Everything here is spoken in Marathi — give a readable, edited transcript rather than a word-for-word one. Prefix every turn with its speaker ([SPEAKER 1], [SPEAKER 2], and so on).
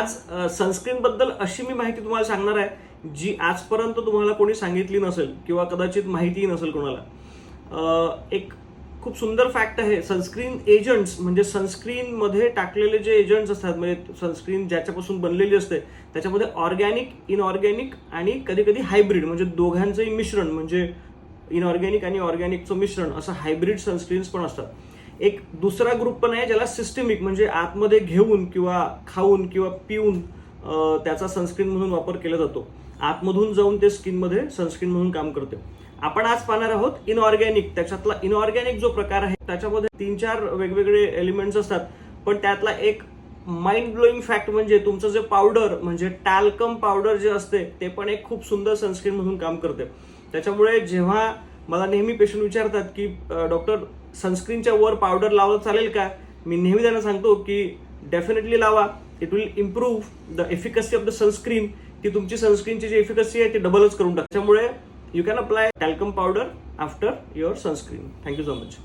[SPEAKER 1] आज सनस्क्रीन बद्दल अशी मी माहिती तुम्हाला सांगणार आहे जी आजपर्यंत तुम्हाला कोणी सांगितली नसेल किंवा कदाचित माहितीही नसेल कोणाला. एक खूप सुंदर फॅक्ट आहे. सनस्क्रीन एजंट्स म्हणजे सनस्क्रीन मध्ये टाकलेले जे एजंट्स असतात, म्हणजे सनस्क्रीन ज्याच्यापासून बनलेली असते त्याच्यामध्ये ऑर्गॅनिक, इनऑर्गॅनिक आणि कधी कधी हायब्रिड म्हणजे दोघांचंही मिश्रण, म्हणजे इनऑर्गॅनिक आणि ऑर्गॅनिकचं मिश्रण असं हायब्रिड सनस्क्रीन्स पण असतात. एक दुसरा ग्रुप पण आहे ज्याला सिस्टमिक म्हणजे आतमध्ये घेऊन किंवा खाऊन किंवा पिऊन त्याचा सनस्क्रीन म्हणून वापर केला जातो. आतमधून जाऊन ते स्किनमध्ये सनस्क्रीन म्हणून काम करते. आपण आज पाहणार आहोत इनऑर्गॅनिक. त्याच्यातला इनऑर्गॅनिक जो प्रकार आहे त्याच्यामध्ये 3-4 वेगवेगळे एलिमेंट्स असतात, पण त्यातला एक माइंड ब्लोईंग फॅक्ट म्हणजे तुमचं जे पावडर म्हणजे टॅल्कम पावडर जे असते ते पण एक खूप सुंदर सनस्क्रीन म्हणून काम करते. त्याच्यामुळे जेव्हा मला नेहमी पेशंट विचारतात की डॉक्टर सनस्क्रीनच्या वर पावडर लावलं चालेल का, मी नेहमी त्यांना सांगतो की डेफिनेटली लावा. It will improve the efficacy of the sunscreen. ती तुमची सनस्क्रीनची जी एफिकसी आहे ती डबलच करून टाक. त्यामुळे you can apply talcum powder after your sunscreen. Thank you so much.